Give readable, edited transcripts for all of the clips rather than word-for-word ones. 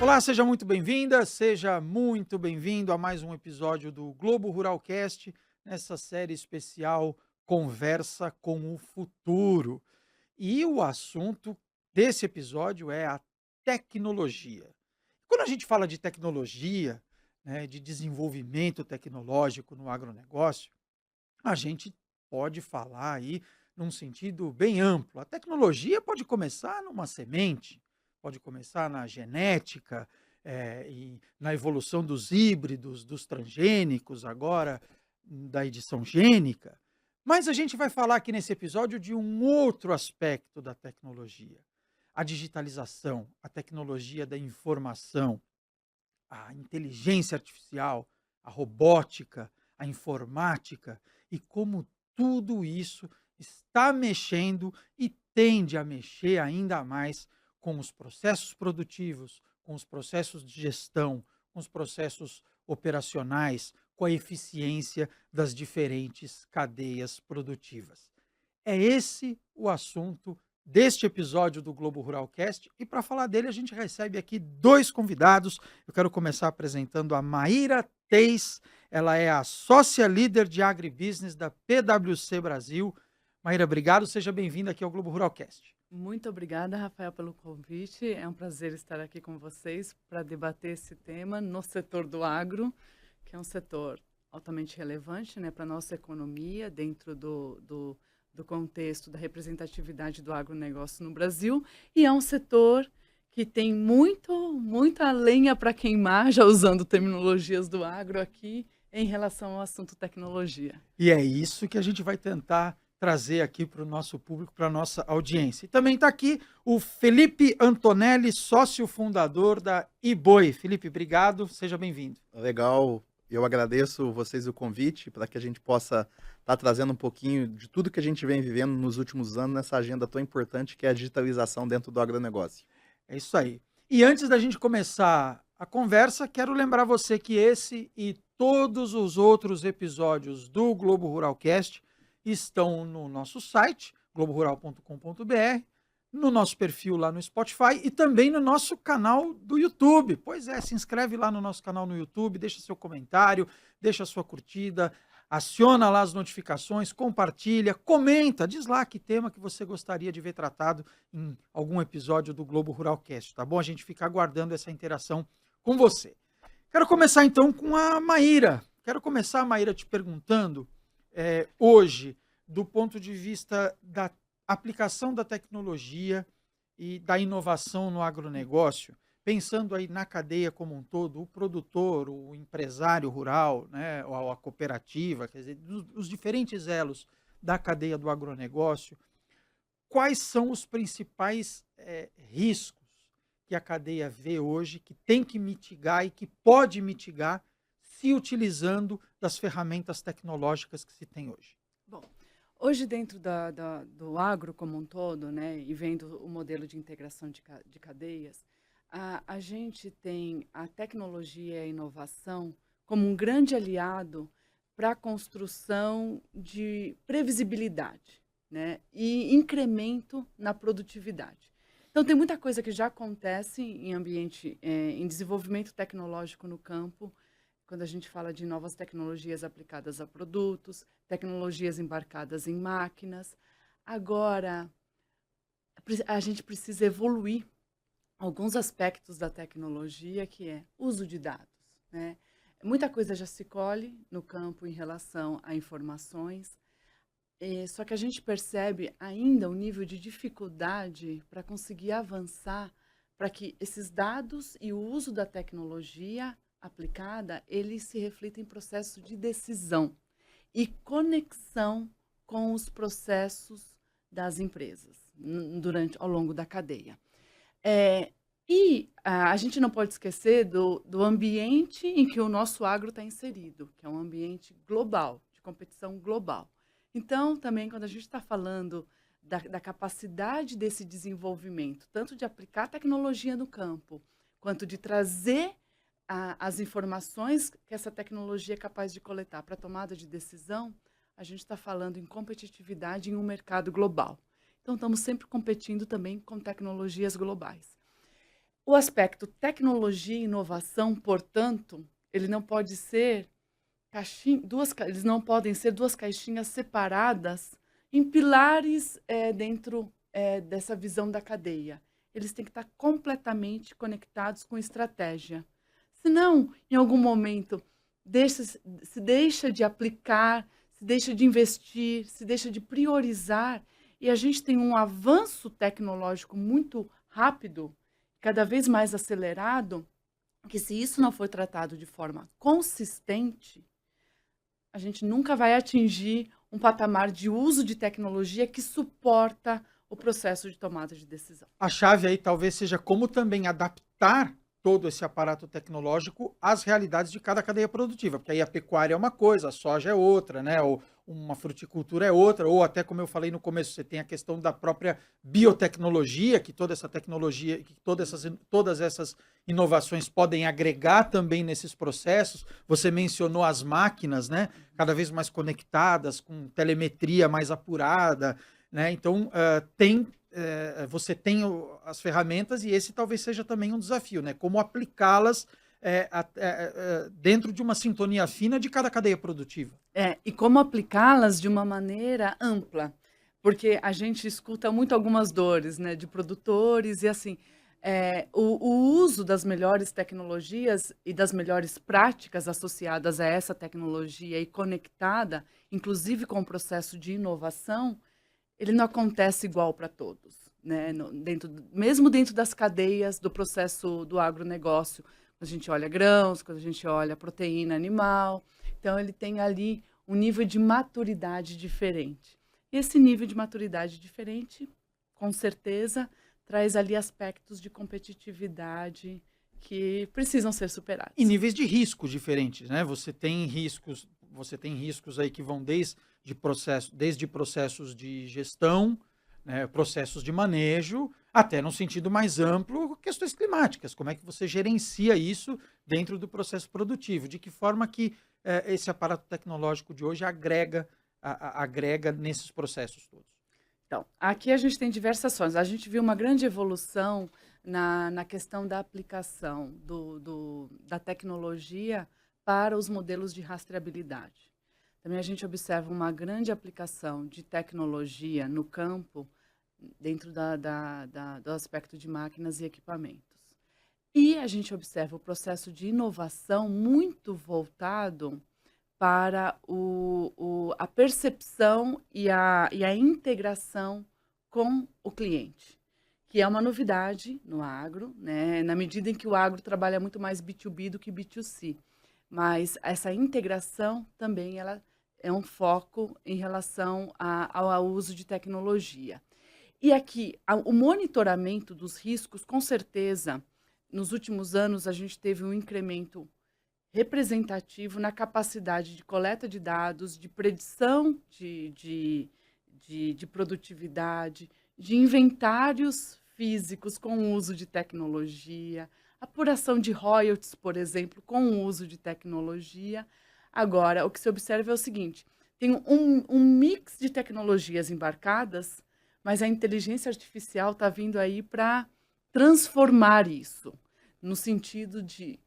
Olá, seja muito bem-vinda, seja muito bem-vindo a mais um episódio do Globo Ruralcast, nessa série especial Conversa com o Futuro. E o assunto desse episódio é a tecnologia. Quando a gente fala de tecnologia, né, de desenvolvimento tecnológico no agronegócio, a gente pode falar aí num sentido bem amplo. A tecnologia pode começar numa semente, pode começar na genética, e na evolução dos híbridos, dos transgênicos, agora da edição gênica. Mas a gente vai falar aqui nesse episódio de um outro aspecto da tecnologia: a digitalização, a tecnologia da informação, a inteligência artificial, a robótica, a informática e como tudo isso está mexendo e tende a mexer ainda mais com os processos produtivos, com os processos de gestão, com os processos operacionais, com a eficiência das diferentes cadeias produtivas. É esse o assunto deste episódio do Globo Ruralcast e para falar dele a gente recebe aqui dois convidados. Eu quero começar apresentando a Maíra Teis, ela é a sócia líder de agribusiness da PwC Brasil. Maíra, obrigado, seja bem-vinda aqui ao Globo Ruralcast. Muito obrigada, Rafael, pelo convite. É um prazer estar aqui com vocês para debater esse tema no setor do agro, que é um setor altamente relevante, né, para a nossa economia, dentro do contexto da representatividade do agronegócio no Brasil, e é um setor que tem muita lenha para queimar, já usando terminologias do agro aqui, em relação ao assunto tecnologia. E é isso que a gente vai tentar trazer aqui para o nosso público, para a nossa audiência. E também está aqui o Felipe Antonelli, sócio fundador da eBoi. Felipe, obrigado, seja bem-vindo. Legal, eu agradeço vocês o convite para que a gente possa estar trazendo um pouquinho de tudo que a gente vem vivendo nos últimos anos nessa agenda tão importante que é a digitalização dentro do agronegócio. É isso aí. E antes da gente começar a conversa, quero lembrar você que esse e todos os outros episódios do Globo Ruralcast estão no nosso site, globorural.com.br, no nosso perfil lá no Spotify e também no nosso canal do YouTube. Pois é, se inscreve lá no nosso canal no YouTube, deixa seu comentário, deixa sua curtida, aciona lá as notificações, compartilha, comenta, diz lá que tema que você gostaria de ver tratado em algum episódio do Globo Ruralcast, tá bom? A gente fica aguardando essa interação com você. Quero começar então com a Maíra. Quero começar, Maíra, te perguntando, hoje, do ponto de vista da aplicação da tecnologia e da inovação no agronegócio, pensando aí na cadeia como um todo, o produtor, o empresário rural, né, ou a cooperativa, quer dizer, os diferentes elos da cadeia do agronegócio, quais são os principais riscos que a cadeia vê hoje, que tem que mitigar e que pode mitigar se utilizando das ferramentas tecnológicas que se tem hoje? Bom, hoje dentro do agro como um todo, né, e vendo o modelo de integração de cadeias, a gente tem a tecnologia e a inovação como um grande aliado para a construção de previsibilidade, né, e incremento na produtividade. Então, tem muita coisa que já acontece em ambiente, em desenvolvimento tecnológico no campo, quando a gente fala de novas tecnologias aplicadas a produtos, tecnologias embarcadas em máquinas. Agora, a gente precisa evoluir alguns aspectos da tecnologia, que é uso de dados, né? Muita coisa já se colhe no campo em relação a informações, só que a gente percebe ainda um nível de dificuldade para conseguir avançar para que esses dados e o uso da tecnologia aplicada, ele se reflita em processo de decisão e conexão com os processos das empresas ao longo da cadeia. A gente não pode esquecer do ambiente em que o nosso agro está inserido, que é um ambiente global, de competição global. Então, também, quando a gente está falando da capacidade desse desenvolvimento, tanto de aplicar tecnologia no campo, quanto de trazer as informações que essa tecnologia é capaz de coletar para tomada de decisão, a gente está falando em competitividade em um mercado global. Então, estamos sempre competindo também com tecnologias globais. O aspecto tecnologia e inovação, portanto, ele não pode ser eles não podem ser duas caixinhas separadas em pilares dentro dessa visão da cadeia. Eles têm que estar completamente conectados com estratégia. Senão, em algum momento, se deixa de aplicar, se deixa de investir, se deixa de priorizar, e a gente tem um avanço tecnológico muito rápido, cada vez mais acelerado, que se isso não for tratado de forma consistente, a gente nunca vai atingir um patamar de uso de tecnologia que suporta o processo de tomada de decisão. A chave aí talvez seja como também adaptar todo esse aparato tecnológico às realidades de cada cadeia produtiva, porque aí a pecuária é uma coisa, a soja é outra, né? Ou uma fruticultura é outra, ou até como eu falei no começo, você tem a questão da própria biotecnologia, que toda essa tecnologia, que todas essas inovações podem agregar também nesses processos. Você mencionou as máquinas, né? Cada vez mais conectadas, com telemetria mais apurada, né? Então, você tem as ferramentas e esse talvez seja também um desafio, né? Como aplicá-las dentro de uma sintonia fina de cada cadeia produtiva. E como aplicá-las de uma maneira ampla, porque a gente escuta muito algumas dores, né, de produtores e assim, o uso das melhores tecnologias e das melhores práticas associadas a essa tecnologia e conectada, inclusive com o processo de inovação, ele não acontece igual para todos, né? Mesmo dentro das cadeias do processo do agronegócio, quando a gente olha grãos, quando a gente olha proteína animal, então ele tem ali um nível de maturidade diferente. E esse nível de maturidade diferente, com certeza, traz ali aspectos de competitividade que precisam ser superados. E níveis de risco diferentes, né? Você tem riscos aí que vão desde processos de gestão, né, processos de manejo, até no sentido mais amplo, questões climáticas. Como é que você gerencia isso dentro do processo produtivo? De que forma que esse aparato tecnológico de hoje agrega nesses processos todos? Então, aqui a gente tem diversas formas. A gente viu uma grande evolução na questão da aplicação da tecnologia para os modelos de rastreabilidade. Também a gente observa uma grande aplicação de tecnologia no campo, dentro do aspecto de máquinas e equipamentos. E a gente observa o processo de inovação muito voltado para a percepção e a integração com o cliente, que é uma novidade no agro, né? Na medida em que o agro trabalha muito mais B2B do que B2C. Mas essa integração também ela é um foco em relação ao uso de tecnologia. E aqui, o monitoramento dos riscos, com certeza, nos últimos anos a gente teve um incremento representativo na capacidade de coleta de dados, de predição de produtividade, de inventários físicos com o uso de tecnologia, apuração de royalties, por exemplo, com o uso de tecnologia. Agora, o que se observa é o seguinte, tem um mix de tecnologias embarcadas, mas a inteligência artificial está vindo aí para transformar isso, no sentido de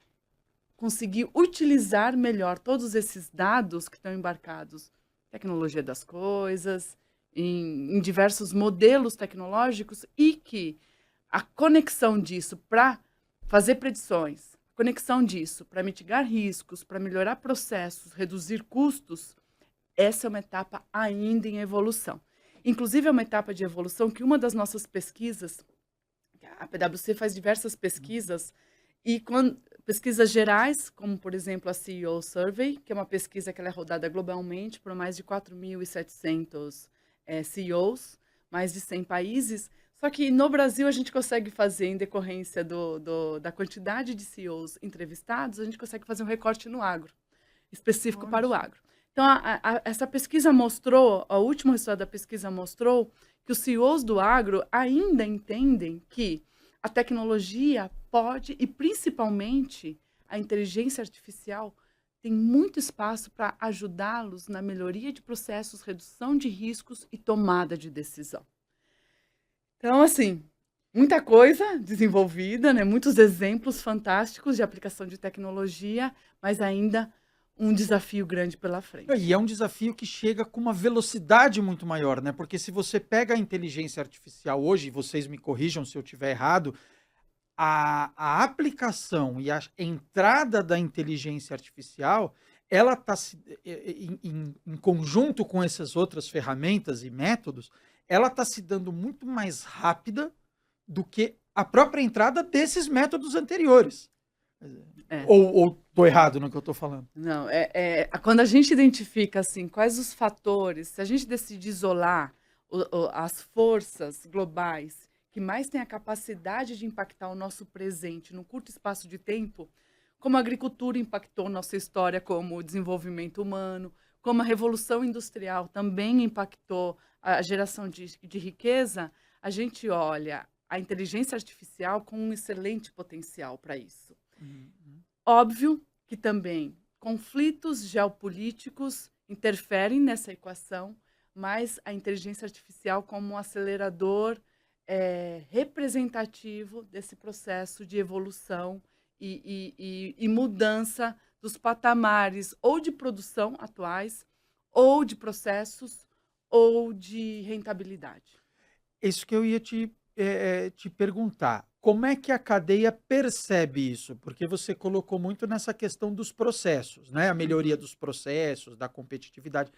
conseguir utilizar melhor todos esses dados que estão embarcados, tecnologia das coisas, em diversos modelos tecnológicos, e que a conexão disso para fazer predições, conexão disso para mitigar riscos, para melhorar processos, reduzir custos, essa é uma etapa ainda em evolução. Inclusive, é uma etapa de evolução que uma das nossas pesquisas, a PwC faz diversas pesquisas, e pesquisas gerais, como, por exemplo, a CEO Survey, que é uma pesquisa que ela é rodada globalmente por mais de 4.700 CEOs, mais de 100 países. Só que no Brasil a gente consegue fazer, em decorrência da quantidade de CEOs entrevistados, a gente consegue fazer um recorte no agro, específico para o agro. Então, essa pesquisa mostrou, o último resultado da pesquisa mostrou que os CEOs do agro ainda entendem que a tecnologia pode, e principalmente a inteligência artificial, tem muito espaço para ajudá-los na melhoria de processos, redução de riscos e tomada de decisão. Então, assim, muita coisa desenvolvida, né? Muitos exemplos fantásticos de aplicação de tecnologia, mas ainda um desafio grande pela frente. E é um desafio que chega com uma velocidade muito maior, né? Porque se você pega a inteligência artificial hoje, e vocês me corrijam se eu estiver errado, a aplicação e a entrada da inteligência artificial, ela está em conjunto com essas outras ferramentas e métodos, ela está se dando muito mais rápida do que a própria entrada desses métodos anteriores. É. Ou estou errado no que eu estou falando? Não, quando a gente identifica assim, quais os fatores, se a gente decide isolar as forças globais que mais têm a capacidade de impactar o nosso presente num curto espaço de tempo, como a agricultura impactou nossa história como desenvolvimento humano, como a Revolução Industrial também impactou a geração de riqueza, a gente olha a inteligência artificial com um excelente potencial para isso. Óbvio que também conflitos geopolíticos interferem nessa equação, mas a inteligência artificial como um acelerador representativo desse processo de evolução e mudança dos patamares ou de produção atuais, ou de processos, ou de rentabilidade. Isso que eu ia te perguntar. Como é que a cadeia percebe isso? Porque você colocou muito nessa questão dos processos, né? A melhoria dos processos, da competitividade.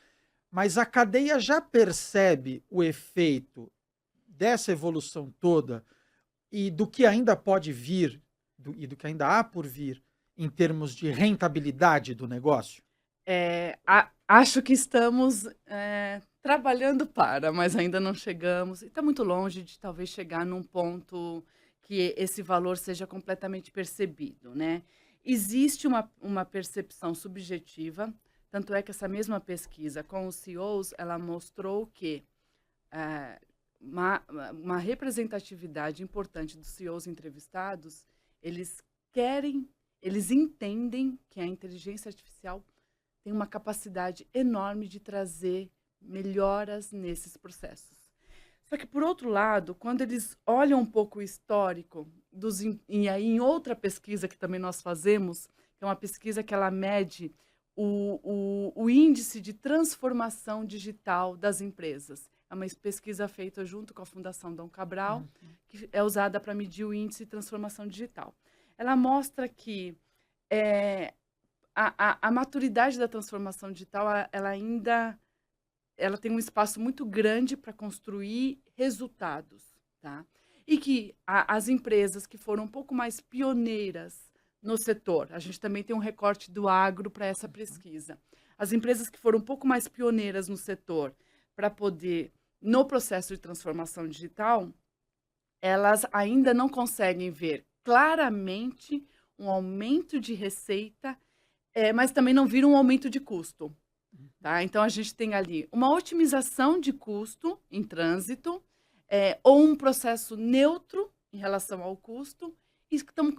Mas a cadeia já percebe o efeito dessa evolução toda e do que ainda pode vir e do que ainda há por vir em termos de rentabilidade do negócio? Acho que estamos trabalhando mas ainda não chegamos. Está muito longe de talvez chegar num ponto que esse valor seja completamente percebido, né? Existe uma percepção subjetiva, tanto é que essa mesma pesquisa com os CEOs, ela mostrou que uma representatividade importante dos CEOs entrevistados, eles entendem que a inteligência artificial tem uma capacidade enorme de trazer melhoras nesses processos. Só que, por outro lado, quando eles olham um pouco o histórico, e aí em outra pesquisa que também nós fazemos, que é uma pesquisa que ela mede o índice de transformação digital das empresas. É uma pesquisa feita junto com a Fundação Dom Cabral, que é usada para medir o índice de transformação digital. Ela mostra que a maturidade da transformação digital, ela tem um espaço muito grande para construir resultados, tá? E que as empresas que foram um pouco mais pioneiras no setor, a gente também tem um recorte do agro para essa pesquisa, as empresas que foram um pouco mais pioneiras no setor para poder, no processo de transformação digital, elas ainda não conseguem ver claramente um aumento de receita, mas também não viram um aumento de custo. Tá? Então, a gente tem ali uma otimização de custo em trânsito, ou um processo neutro em relação ao custo,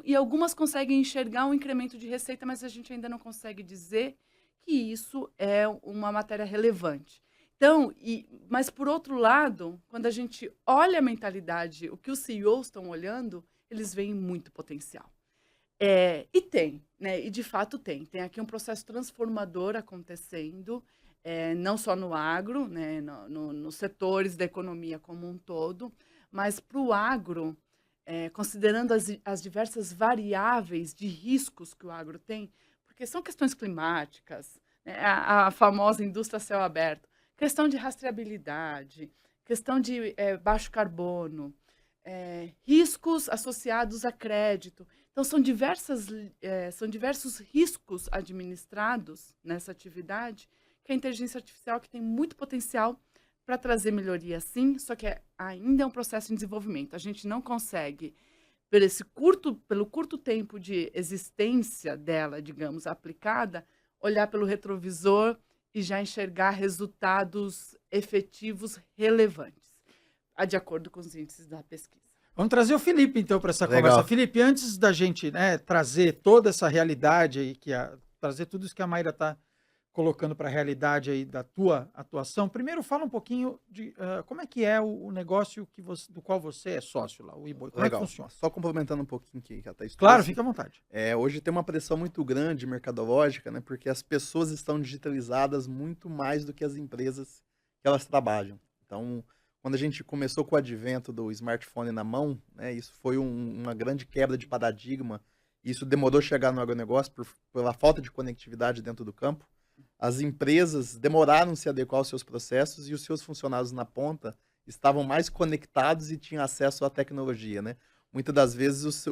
e algumas conseguem enxergar um incremento de receita, mas a gente ainda não consegue dizer que isso é uma matéria relevante. Então, mas por outro lado, quando a gente olha a mentalidade, o que os CEOs estão olhando, eles veem muito potencial. E tem, né? E de fato tem. Tem aqui um processo transformador acontecendo, não só no agro, né? Nos setores da economia como um todo, mas para o agro, considerando as diversas variáveis de riscos que o agro tem, porque são questões climáticas, né? A famosa indústria a céu aberto, questão de rastreabilidade, questão de baixo carbono, riscos associados a crédito. Então, são diversos riscos administrados nessa atividade que a inteligência artificial que tem muito potencial para trazer melhoria, sim, só que ainda é um processo em desenvolvimento. A gente não consegue, pelo curto tempo de existência dela, digamos, aplicada, olhar pelo retrovisor e já enxergar resultados efetivos relevantes, de acordo com os índices da pesquisa. Vamos trazer o Felipe, então, para essa Legal. conversa. Felipe, antes da gente, né, trazer toda essa realidade aí, trazer tudo isso que a Mayra está colocando para a realidade aí da tua atuação, primeiro fala um pouquinho de como é que é o negócio do qual você é sócio lá, o eBoi, como é que Legal. funciona? Só complementando um pouquinho que a Thaís Claro, trouxe, fica à vontade. hoje tem uma pressão muito grande mercadológica, né, porque as pessoas estão digitalizadas muito mais do que as empresas que elas trabalham. Então, quando a gente começou com o advento do smartphone na mão, né, isso foi uma grande quebra de paradigma. Isso demorou chegar no agronegócio pela falta de conectividade dentro do campo. As empresas demoraram se adequar aos seus processos e os seus funcionários na ponta estavam mais conectados e tinham acesso à tecnologia, né? Muitas das vezes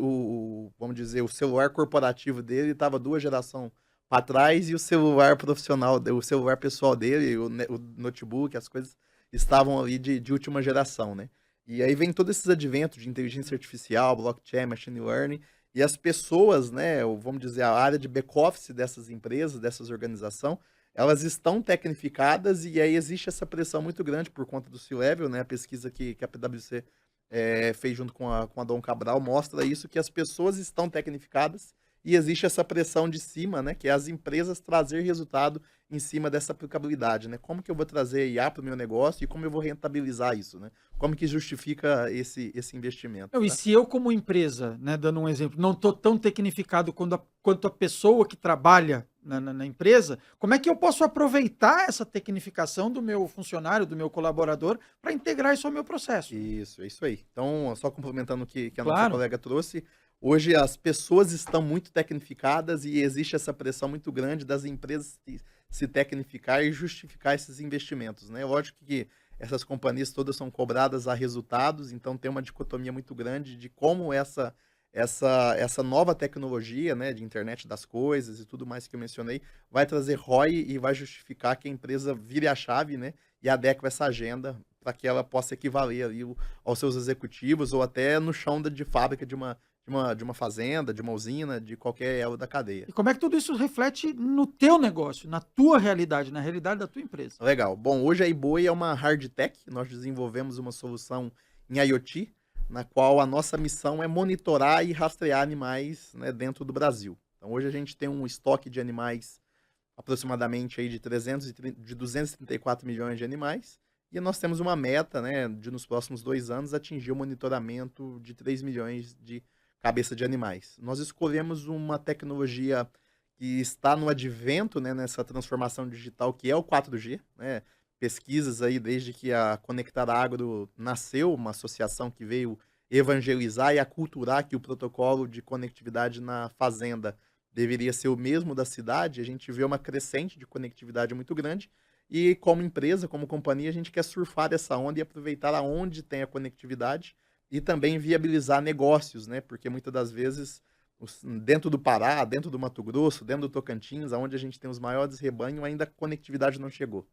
vamos dizer, o celular corporativo dele estava 2 gerações para trás e o celular profissional, o celular pessoal dele, o notebook, as coisas estavam ali de última geração, né? E aí vem todos esses adventos de inteligência artificial, blockchain, machine learning, e as pessoas, né, vamos dizer, a área de back-office dessas empresas, dessas organizações, elas estão tecnificadas e aí existe essa pressão muito grande por conta do C-Level, né? A pesquisa que a PwC fez junto com a Dom Cabral mostra isso, que as pessoas estão tecnificadas e existe essa pressão de cima, né? Que é as empresas trazer resultado em cima dessa aplicabilidade, né? Como que eu vou trazer IA para o meu negócio e como eu vou rentabilizar isso, né? Como que justifica esse investimento, Não, e tá? se eu, como empresa, né, dando um exemplo, não estou tão tecnificado quanto a pessoa que trabalha na empresa, como é que eu posso aproveitar essa tecnificação do meu funcionário, do meu colaborador, para integrar isso ao meu processo, né? Isso, é isso aí. Então, só complementando o que a nossa Claro. colega trouxe, hoje as pessoas estão muito tecnificadas e existe essa pressão muito grande das empresas se tecnificar e justificar esses investimentos, né? Lógico que essas companhias todas são cobradas a resultados, então tem uma dicotomia muito grande de como essa nova tecnologia, né, de internet das coisas e tudo mais que eu mencionei, vai trazer ROI e vai justificar que a empresa vire a chave, né, e adeque essa agenda para que ela possa equivaler ali aos seus executivos ou até no chão de fábrica de uma fazenda, de uma usina, de qualquer elo da cadeia. E como é que tudo isso reflete no teu negócio, na tua realidade, na realidade da tua empresa? Legal. Bom, hoje a eBoi é uma hard tech, nós desenvolvemos uma solução em IoT, na qual a nossa missão é monitorar e rastrear animais, né, dentro do Brasil. Então hoje a gente tem um estoque de animais aproximadamente aí de 234 milhões de animais, e nós temos uma meta, né, de nos próximos 2 anos atingir o monitoramento de 3 milhões de cabeça de animais. Nós escolhemos uma tecnologia que está no advento, né, nessa transformação digital que é o 4G, né? Pesquisas aí desde que a Conectar Agro nasceu, uma associação que veio evangelizar e aculturar que o protocolo de conectividade na fazenda deveria ser o mesmo da cidade, a gente vê uma crescente de conectividade muito grande e como empresa, como companhia, a gente quer surfar essa onda e aproveitar aonde tem a conectividade e também viabilizar negócios, né? Porque muitas das vezes dentro do Pará, dentro do Mato Grosso, dentro do Tocantins, onde a gente tem os maiores rebanhos, ainda a conectividade não chegou.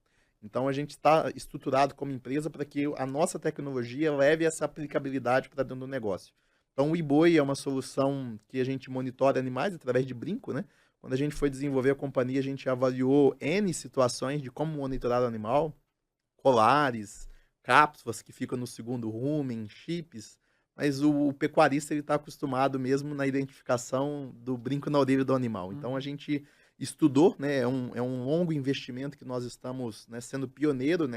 Então a gente está estruturado como empresa para que a nossa tecnologia leve essa aplicabilidade para dentro do negócio. Então o eBoi é uma solução que a gente monitora animais através de brinco, né? Quando a gente foi desenvolver a companhia, a gente avaliou N situações de como monitorar o animal, colares, cápsulas que ficam no segundo rumen, chips, mas o pecuarista ele está acostumado mesmo na identificação do brinco na orelha do animal. Então a Uhum. gente estudou, né, é um longo investimento que nós estamos, né, sendo pioneiro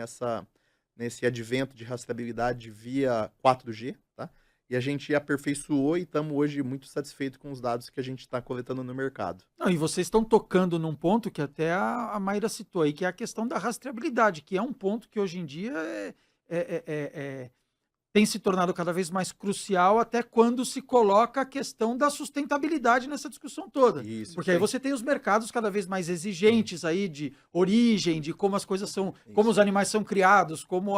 nesse advento de rastreabilidade via 4G, tá? E a gente aperfeiçoou e estamos hoje muito satisfeitos com os dados que a gente está coletando no mercado. Não, e vocês estão tocando num ponto que até a Maíra citou aí, que é a questão da rastreabilidade, que é um ponto que hoje em dia é- é- é- tem se tornado cada vez mais crucial, até quando se coloca a questão da sustentabilidade nessa discussão toda. Porque Isso aí aí. você tem os mercados cada vez mais exigentes aí de origem, de como as coisas são, como Isso. os animais são criados, como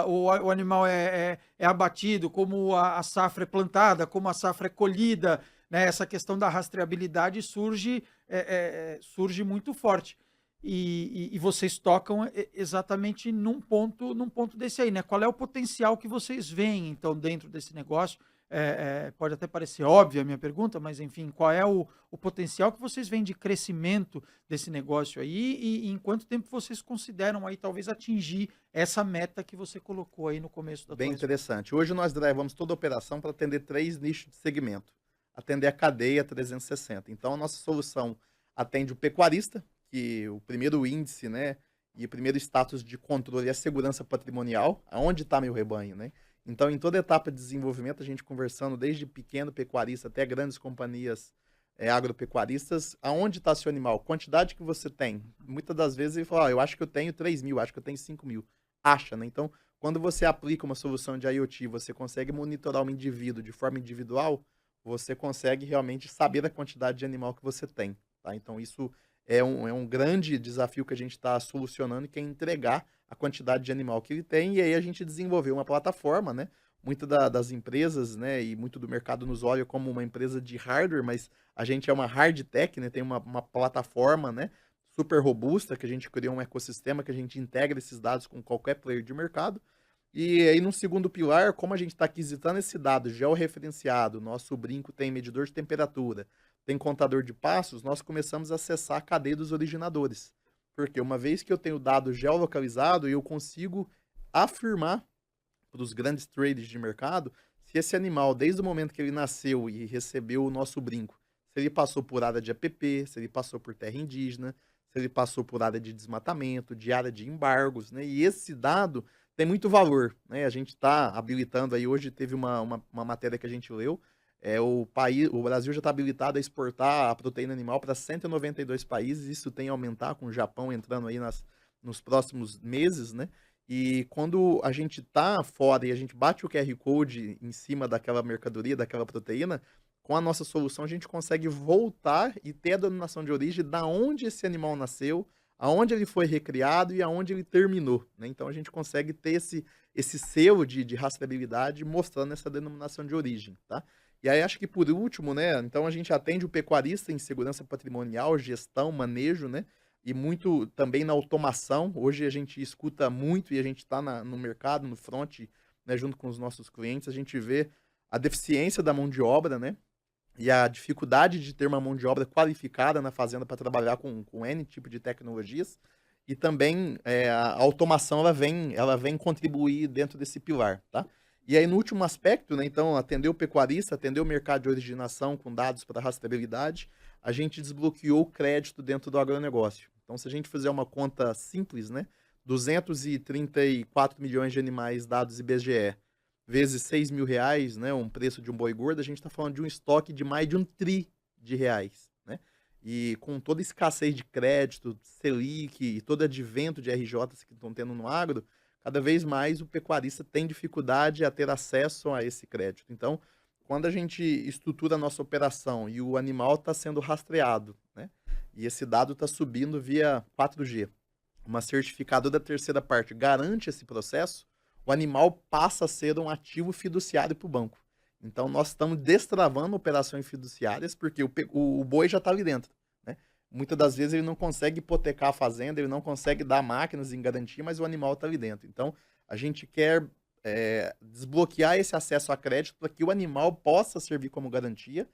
o animal é abatido, como a safra é plantada, como a safra é colhida, né? Essa questão da rastreabilidade surge muito forte. E vocês tocam exatamente num ponto desse aí, né? Qual é o potencial que vocês veem, então, dentro desse negócio? Pode até parecer óbvia a minha pergunta, mas enfim, qual é o potencial que vocês veem de crescimento desse negócio aí e em quanto tempo vocês consideram aí talvez atingir essa meta que você colocou aí no começo da tua Bem resposta? interessante. Hoje nós drivamos toda a operação para atender 3 nichos de segmento. Atender a cadeia 360. Então, a nossa solução atende o pecuarista, que o primeiro índice, né, e o primeiro status de controle é a segurança patrimonial, aonde está meu rebanho, né? Então, em toda etapa de desenvolvimento, a gente conversando desde pequeno pecuarista até grandes companhias agropecuaristas, aonde está seu animal, quantidade que você tem. Muitas das vezes ele fala, eu acho que eu tenho 3.000, acho que eu tenho 5.000. Acha, né? Então, quando você aplica uma solução de IoT, você consegue monitorar um indivíduo de forma individual, você consegue realmente saber a quantidade de animal que você tem, tá? Então, isso é um grande desafio que a gente está solucionando, que é entregar a quantidade de animal que ele tem, e aí a gente desenvolveu uma plataforma, né? Muitas das empresas, né, e muito do mercado nos olha como uma empresa de hardware, mas a gente é uma hard tech, né, tem uma plataforma, né, super robusta, que a gente criou um ecossistema que a gente integra esses dados com qualquer player de mercado. E aí, no segundo pilar, como a gente está aquisitando esse dado georreferenciado, nosso brinco tem medidor de temperatura, tem contador de passos, nós começamos a acessar a cadeia dos originadores. Porque uma vez que eu tenho dado geolocalizado, eu consigo afirmar para os grandes traders de mercado se esse animal, desde o momento que ele nasceu e recebeu o nosso brinco, se ele passou por área de APP, se ele passou por terra indígena, se ele passou por área de desmatamento, de área de embargos, né? E esse dado tem muito valor, né? A gente está habilitando aí, hoje teve uma matéria que a gente leu, o Brasil já está habilitado a exportar a proteína animal para 192 países, isso tem a aumentar com o Japão entrando aí nos próximos meses, né? E quando a gente tá fora e a gente bate o QR Code em cima daquela mercadoria, daquela proteína, com a nossa solução a gente consegue voltar e ter a denominação de origem da onde esse animal nasceu, aonde ele foi recriado e aonde ele terminou, né? Então a gente consegue ter esse selo de rastreabilidade mostrando essa denominação de origem, tá? E aí acho que por último, né, então a gente atende o pecuarista em segurança patrimonial, gestão, manejo, né? E muito também na automação. Hoje a gente escuta muito e a gente está no mercado, no front, né, junto com os nossos clientes, a gente vê a deficiência da mão de obra, né? E a dificuldade de ter uma mão de obra qualificada na fazenda para trabalhar com N tipo de tecnologias. E também a automação ela vem contribuir dentro desse pilar, tá? E aí, no último aspecto, né, então, atender o pecuarista, atender o mercado de originação com dados para rastreabilidade, a gente desbloqueou o crédito dentro do agronegócio. Então, se a gente fizer uma conta simples, né, 234 milhões de animais dados IBGE, vezes 6 mil reais, né, um preço de um boi gordo, a gente está falando de um estoque de mais de 1 tri de reais, né? E com toda a escassez de crédito, Selic e todo advento de RJs que estão tendo no agro, cada vez mais o pecuarista tem dificuldade a ter acesso a esse crédito. Então, quando a gente estrutura a nossa operação e o animal está sendo rastreado, né, e esse dado está subindo via 4G, uma certificadora da terceira parte garante esse processo, o animal passa a ser um ativo fiduciário para o banco. Então, nós estamos destravando operações fiduciárias porque o boi já está ali dentro, né? Muitas das vezes ele não consegue hipotecar a fazenda, ele não consegue dar máquinas em garantia, mas o animal está ali dentro. Então, a gente quer desbloquear esse acesso a crédito para que o animal possa servir como garantia.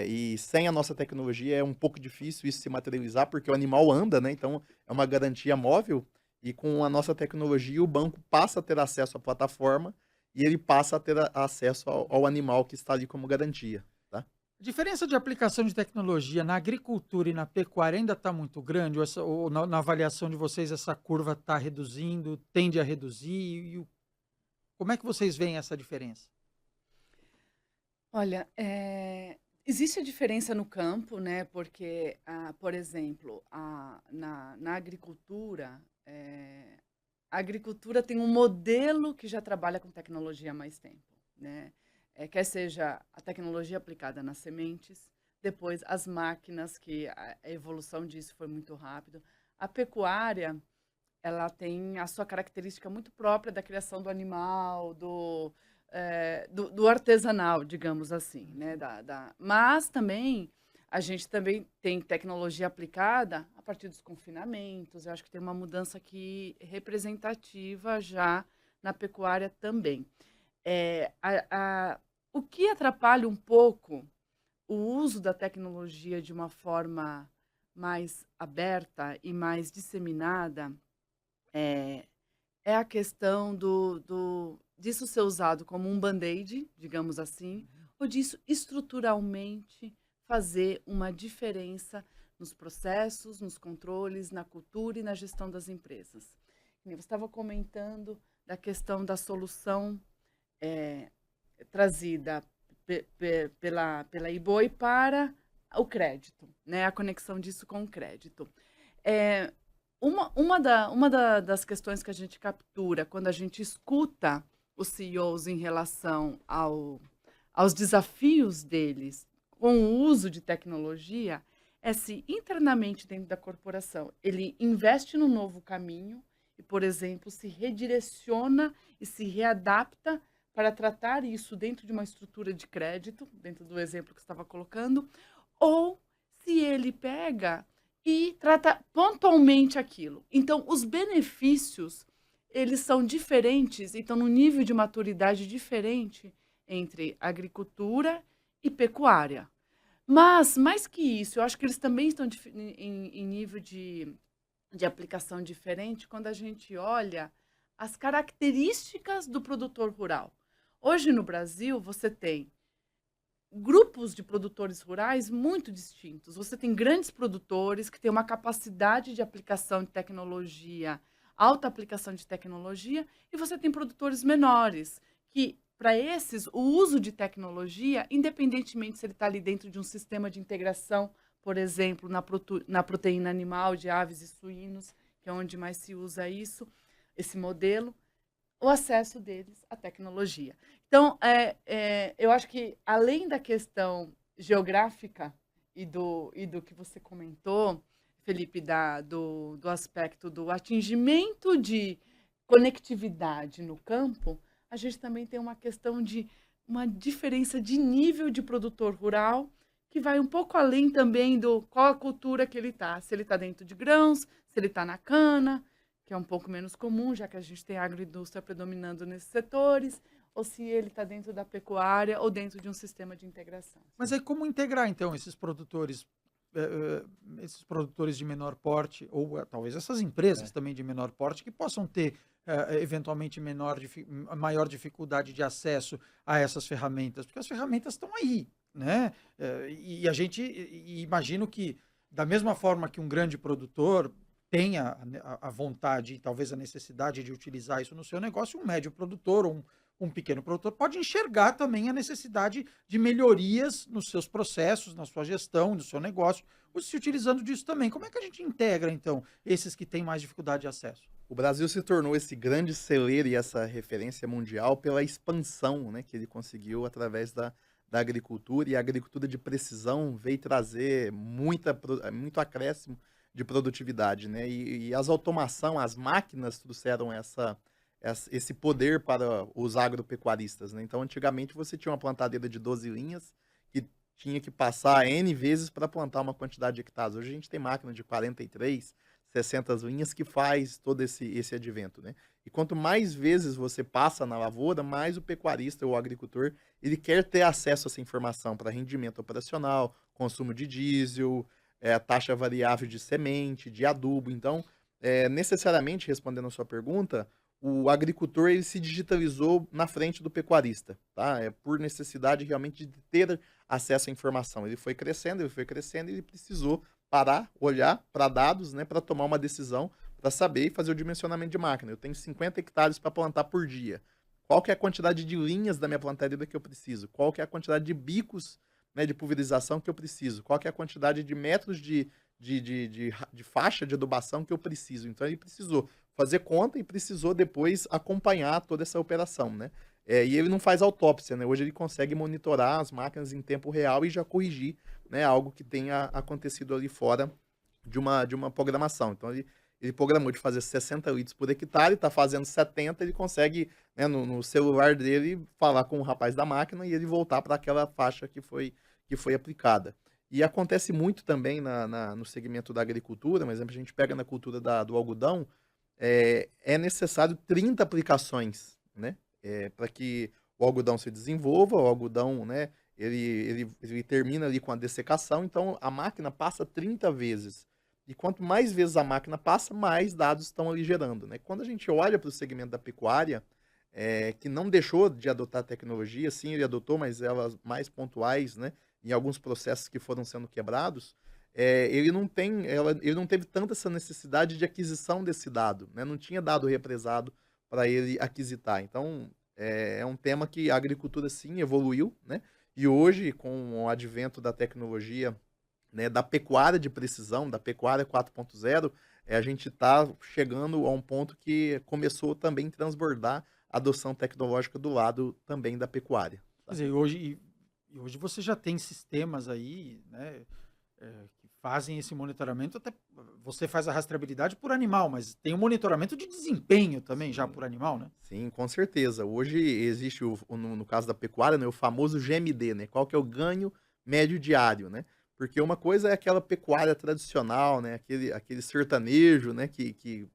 E sem a nossa tecnologia é um pouco difícil isso se materializar, porque o animal anda, né? Então, é uma garantia móvel. E com a nossa tecnologia, o banco passa a ter acesso à plataforma e ele passa a ter acesso ao animal que está ali como garantia, tá? A diferença de aplicação de tecnologia na agricultura e na pecuária ainda está muito grande? Ou na avaliação de vocês essa curva está reduzindo, tende a reduzir? Como é que vocês veem essa diferença? Olha, existe a diferença no campo, né? Porque, por exemplo, na agricultura, a agricultura tem um modelo que já trabalha com tecnologia há mais tempo, né? Quer seja a tecnologia aplicada nas sementes, depois as máquinas, que a evolução disso foi muito rápido. A pecuária, ela tem a sua característica muito própria da criação do animal, do artesanal, digamos assim, né? Mas também a gente também tem tecnologia aplicada a partir dos confinamentos. Eu acho que tem uma mudança aqui representativa já na pecuária também. O que atrapalha um pouco o uso da tecnologia de uma forma mais aberta e mais disseminada é a questão disso ser usado como um band-aid, digamos assim, ou disso estruturalmente fazer uma diferença nos processos, nos controles, na cultura e na gestão das empresas. Você estava comentando da questão da solução trazida pela eBoi para o crédito, né? A conexão disso com o crédito. Das questões que a gente captura quando a gente escuta os CEOs em relação aos desafios deles com o uso de tecnologia é se internamente dentro da corporação ele investe no novo caminho e, por exemplo, se redireciona e se readapta para tratar isso dentro de uma estrutura de crédito, dentro do exemplo que você estava colocando, ou se ele pega e trata pontualmente aquilo. Então, os benefícios, eles são diferentes e estão num nível de maturidade diferente entre agricultura e pecuária. Mas, mais que isso, eu acho que eles também estão em nível de aplicação diferente quando a gente olha as características do produtor rural. Hoje, no Brasil, você tem grupos de produtores rurais muito distintos. Você tem grandes produtores que têm uma capacidade de aplicação de tecnologia, alta aplicação de tecnologia, e você tem produtores menores, que, para esses, o uso de tecnologia, independentemente se ele está ali dentro de um sistema de integração, por exemplo, na proteína animal de aves e suínos, que é onde mais se usa isso, esse modelo, o acesso deles à tecnologia. Então, eu acho que, além da questão geográfica e do que você comentou, Felipe, do aspecto do atingimento de conectividade no campo, a gente também tem uma questão de uma diferença de nível de produtor rural, que vai um pouco além também do qual a cultura que ele está. Se ele está dentro de grãos, se ele está na cana, que é um pouco menos comum, já que a gente tem a agroindústria predominando nesses setores, ou se ele está dentro da pecuária ou dentro de um sistema de integração. Mas aí como integrar, então, esses produtores de menor porte, ou talvez essas empresas também de menor porte, que possam ter, eventualmente, maior dificuldade de acesso a essas ferramentas? Porque as ferramentas estão aí, né? E imagino que, da mesma forma que um grande produtor tenha a vontade e talvez a necessidade de utilizar isso no seu negócio, um médio produtor ou um pequeno produtor pode enxergar também a necessidade de melhorias nos seus processos, na sua gestão, no seu negócio, se utilizando disso também. Como é que a gente integra, então, esses que têm mais dificuldade de acesso? O Brasil se tornou esse grande celeiro e essa referência mundial pela expansão, né, que ele conseguiu através da agricultura, e a agricultura de precisão veio trazer muito acréscimo de produtividade, né? E as automação, as máquinas trouxeram esse poder para os agropecuaristas, né? Então, antigamente, você tinha uma plantadeira de 12 linhas que tinha que passar N vezes para plantar uma quantidade de hectares. Hoje a gente tem máquina de 43, 60 linhas que faz todo esse advento, né? E quanto mais vezes você passa na lavoura, mais o pecuarista ou o agricultor, ele quer ter acesso a essa informação para rendimento operacional, consumo de diesel, taxa variável de semente, de adubo. Então, necessariamente, respondendo a sua pergunta, o agricultor ele se digitalizou na frente do pecuarista, tá? É por necessidade realmente de ter acesso à informação. Ele foi crescendo, e ele precisou parar, olhar para dados, né, para tomar uma decisão, para saber e fazer o dimensionamento de máquina. Eu tenho 50 hectares para plantar por dia. Qual que é a quantidade de linhas da minha plantadeira que eu preciso? Qual que é a quantidade de bicos, né, de pulverização que eu preciso? Qual que é a quantidade de metros de faixa de adubação que eu preciso? Então ele precisou fazer conta e precisou depois acompanhar toda essa operação, né? E ele não faz autópsia, né? Hoje ele consegue monitorar as máquinas em tempo real e já corrigir, né, algo que tenha acontecido ali fora de uma programação. Então ele programou de fazer 60 litros por hectare, está fazendo 70, ele consegue, né, no celular dele, falar com o rapaz da máquina e ele voltar para aquela faixa que foi aplicada. E acontece muito também no segmento da agricultura, por exemplo, a gente pega na cultura do algodão, é necessário 30 aplicações, né, para que o algodão se desenvolva, o algodão, né, ele termina ali com a dessecação, então a máquina passa 30 vezes. E quanto mais vezes a máquina passa, mais dados estão ali gerando, né? Quando a gente olha para o segmento da pecuária, que não deixou de adotar tecnologia, sim, ele adotou, mas elas mais pontuais, né? Em alguns processos que foram sendo quebrados, ele não teve tanta essa necessidade de aquisição desse dado, né? Não tinha dado represado para ele aquisitar. Então, é um tema que a agricultura, sim, evoluiu, né? E hoje, com o advento da tecnologia, né, da pecuária de precisão, da pecuária 4.0, a gente está chegando a um ponto que começou também a transbordar a adoção tecnológica do lado também da pecuária. Quer dizer, hoje você já tem sistemas aí, né, que fazem esse monitoramento, até você faz a rastreabilidade por animal, mas tem o monitoramento de desempenho também já Sim. por animal, né? Sim, com certeza. Hoje existe, no caso da pecuária, né, o famoso GMD, né? Qual que é o ganho médio diário, né? Porque uma coisa é aquela pecuária tradicional, né? Aquele sertanejo, né? Que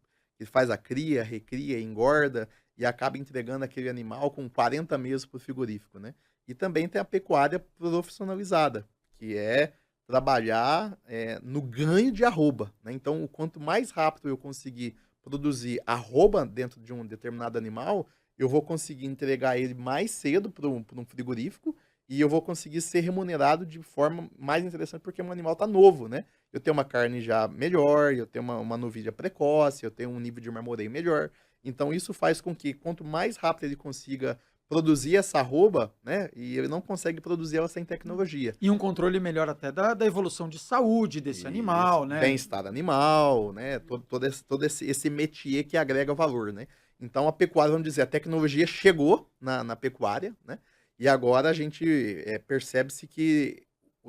faz a cria, recria, engorda e acaba entregando aquele animal com 40 meses para o frigorífico, né? E também tem a pecuária profissionalizada, que é trabalhar no ganho de arroba, né? Então, o quanto mais rápido eu conseguir produzir arroba dentro de um determinado animal, eu vou conseguir entregar ele mais cedo para um frigorífico e eu vou conseguir ser remunerado de forma mais interessante porque o animal está novo, né? Eu tenho uma carne já melhor, eu tenho uma novilha precoce, eu tenho um nível de marmoreio melhor. Então isso faz com que quanto mais rápido ele consiga produzir essa arroba, né? E ele não consegue produzir ela sem tecnologia. E um controle melhor até da evolução de saúde desse Isso, animal, né? bem-estar animal, né? Todo esse métier que agrega valor, né? Então a pecuária, vamos dizer, a tecnologia chegou na pecuária, né? E agora a gente percebe-se que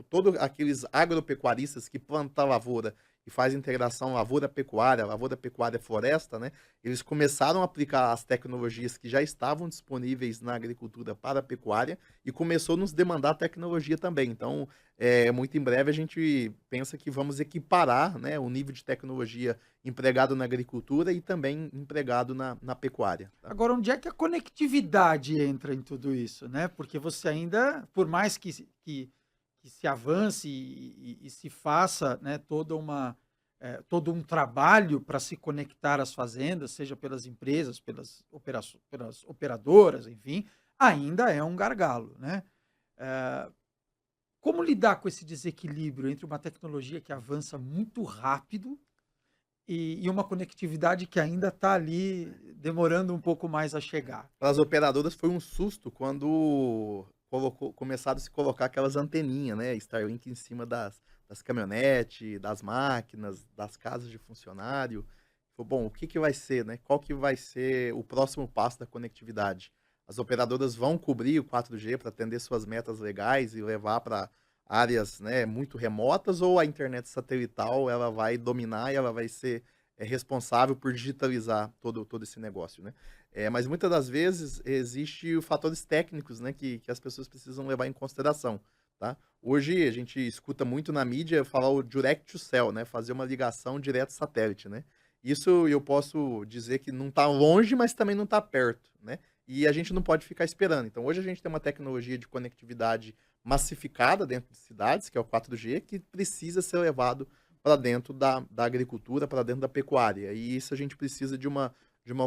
todos aqueles agropecuaristas que plantam a lavoura e faz integração lavoura-pecuária, floresta, né? Eles começaram a aplicar as tecnologias que já estavam disponíveis na agricultura para a pecuária e começou a nos demandar tecnologia também. Então, muito em breve a gente pensa que vamos equiparar, né, o nível de tecnologia empregado na agricultura e também empregado na pecuária. Tá? Agora, onde é que a conectividade entra em tudo isso, né? Porque você ainda, por mais que se avance e se faça, né, todo um trabalho para se conectar às fazendas, seja pelas empresas, pelas operadoras, enfim, ainda é um gargalo, né? Eh, Como lidar com esse desequilíbrio entre uma tecnologia que avança muito rápido e uma conectividade que ainda está ali demorando um pouco mais a chegar? Para as operadoras foi um susto quando começaram a se colocar aquelas anteninhas, né, Starlink em cima das caminhonetes, das máquinas, das casas de funcionário. Falou, bom, o que que vai ser, né? Qual que vai ser o próximo passo da conectividade? As operadoras vão cobrir o 4G para atender suas metas legais e levar para áreas, né, muito remotas, ou a internet satelital ela vai dominar e ela vai ser responsável por digitalizar todo esse negócio, né? Mas muitas das vezes existe fatores técnicos, né, que as pessoas precisam levar em consideração, tá? Hoje a gente escuta muito na mídia falar o direct to cell, né, fazer uma ligação direto satélite, né? Isso eu posso dizer que não está longe, mas também não está perto, né? E a gente não pode ficar esperando. Então hoje a gente tem uma tecnologia de conectividade massificada dentro de cidades, que é o 4G, que precisa ser levado para dentro da agricultura, para dentro da pecuária. E isso a gente precisa de uma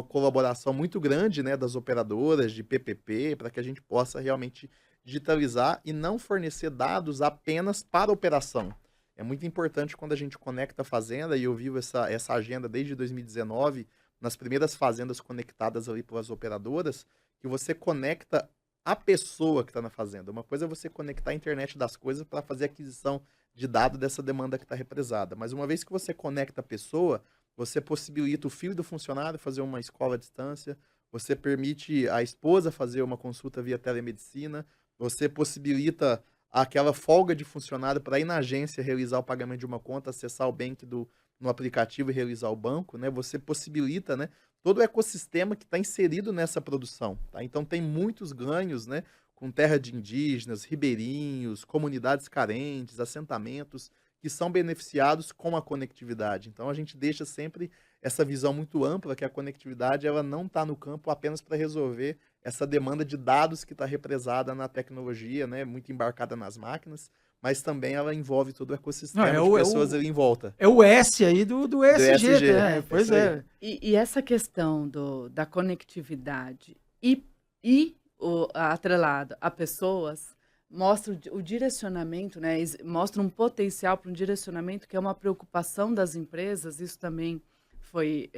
colaboração muito grande, né, das operadoras, de PPP, para que a gente possa realmente digitalizar e não fornecer dados apenas para a operação. É muito importante quando a gente conecta a fazenda, e eu vivo essa agenda desde 2019, nas primeiras fazendas conectadas ali pelas operadoras, que você conecta a pessoa que está na fazenda. Uma coisa é você conectar a internet das coisas para fazer aquisição de dado dessa demanda que está represada. Mas uma vez que você conecta a pessoa, você possibilita o filho do funcionário fazer uma escola à distância, você permite a esposa fazer uma consulta via telemedicina, você possibilita aquela folga de funcionário para ir na agência realizar o pagamento de uma conta, acessar o bank no aplicativo e realizar o banco, né? Você possibilita, né, todo o ecossistema que está inserido nessa produção, tá? Então tem muitos ganhos, né, com terra de indígenas, ribeirinhos, comunidades carentes, assentamentos que são beneficiados com a conectividade. Então a gente deixa sempre essa visão muito ampla que a conectividade ela não está no campo apenas para resolver essa demanda de dados que está represada na tecnologia, né, muito embarcada nas máquinas, mas também ela envolve todo o ecossistema de pessoas ali em volta. É o S aí do ESG, ESG, né? Pois é. E essa questão da conectividade e atrelado a pessoas mostra o direcionamento, né? Mostra um potencial para um direcionamento que é uma preocupação das empresas. Isso também foi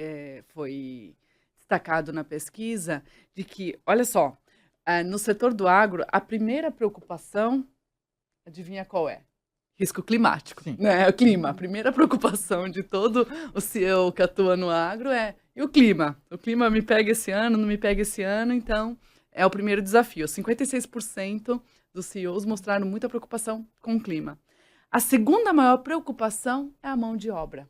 destacado na pesquisa, de que, olha só, no setor do agro, a primeira preocupação, adivinha qual é? Risco climático, Sim. né? O clima. A primeira preocupação de todo o CEO que atua no agro e o clima? O clima me pega esse ano, não me pega esse ano, então é o primeiro desafio. 56% dos CEOs mostraram muita preocupação com o clima. A segunda maior preocupação é a mão de obra.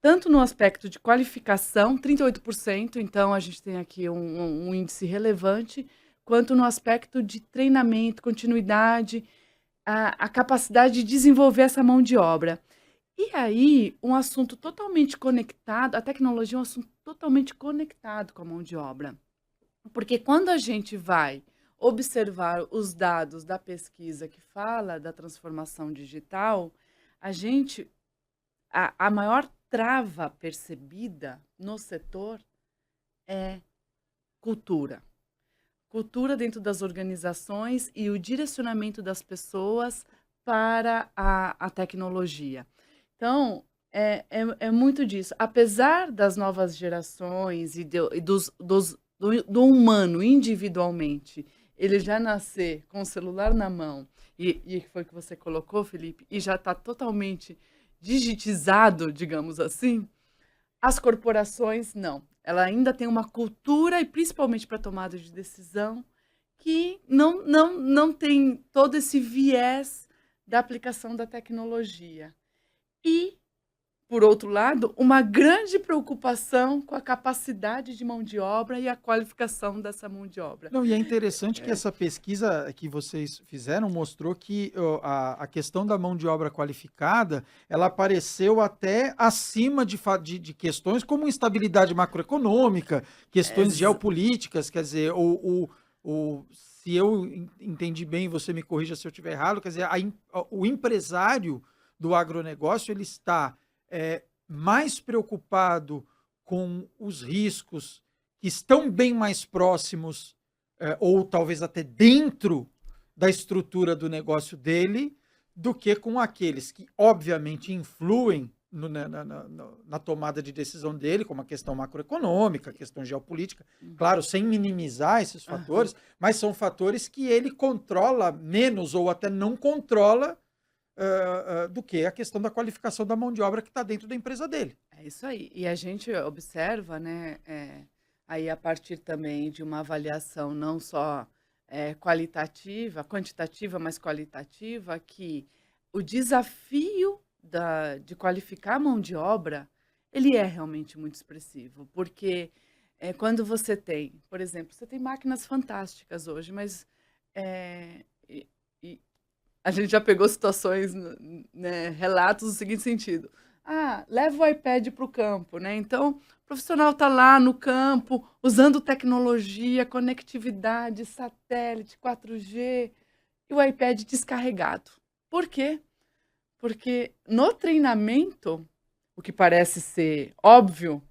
Tanto no aspecto de qualificação, 38%, então a gente tem aqui um índice relevante, quanto no aspecto de treinamento, continuidade, a capacidade de desenvolver essa mão de obra. E aí, um assunto totalmente conectado, a tecnologia é um assunto totalmente conectado com a mão de obra. Porque quando a gente vai observar os dados da pesquisa que fala da transformação digital, a maior trava percebida no setor é cultura. Cultura dentro das organizações e o direcionamento das pessoas para a tecnologia. Então, é muito disso. Apesar das novas gerações e do humano individualmente, ele já nascer com o celular na mão, e foi o que você colocou, Felipe, e já está totalmente digitizado, digamos assim, as corporações não. Ela ainda tem uma cultura, e principalmente para tomada de decisão, que não tem todo esse viés da aplicação da tecnologia. E, por outro lado, uma grande preocupação com a capacidade de mão de obra e a qualificação dessa mão de obra. Não, e é interessante que essa pesquisa que vocês fizeram mostrou que a questão da mão de obra qualificada, ela apareceu até acima de questões como instabilidade macroeconômica, questões geopolíticas, quer dizer, se eu entendi bem, você me corrija se eu estiver errado, quer dizer, o empresário do agronegócio, ele está mais preocupado com os riscos que estão bem mais próximos, ou talvez até dentro da estrutura do negócio dele, do que com aqueles que, obviamente, influem na tomada de decisão dele, como a questão macroeconômica, a questão geopolítica, claro, sem minimizar esses fatores, mas são fatores que ele controla menos ou até não controla do que a questão da qualificação da mão de obra que está dentro da empresa dele. É isso aí. E a gente observa, né, aí a partir também de uma avaliação não só qualitativa, quantitativa, mas qualitativa, que o desafio de qualificar a mão de obra, ele é realmente muito expressivo, porque quando você tem, por exemplo, você tem máquinas fantásticas hoje, mas a gente já pegou situações, né, relatos do seguinte sentido. Leva o iPad para o campo, né? Então, o profissional está lá no campo, usando tecnologia, conectividade, satélite, 4G, e o iPad descarregado. Por quê? Porque no treinamento, o que parece ser óbvio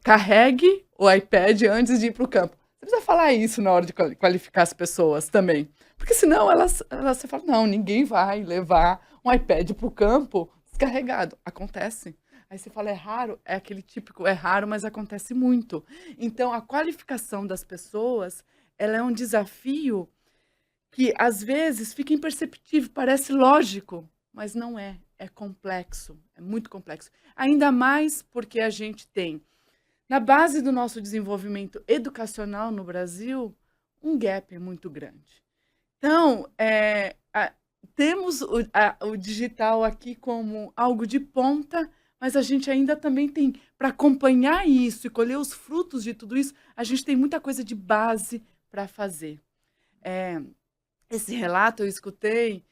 carregue o iPad antes de ir para o campo. Você precisa falar isso na hora de qualificar as pessoas também. Porque senão você fala, não, ninguém vai levar um iPad para o campo descarregado. Acontece. Aí você fala, é raro? É aquele típico, é raro, mas acontece muito. Então, a qualificação das pessoas, ela é um desafio que, às vezes, fica imperceptível, parece lógico, mas não é. É complexo, é muito complexo. Ainda mais porque a gente tem, na base do nosso desenvolvimento educacional no Brasil, um gap muito grande. Então, temos o digital aqui como algo de ponta, mas a gente ainda também tem, para acompanhar isso e colher os frutos de tudo isso, a gente tem muita coisa de base para fazer. Esse relato eu escutei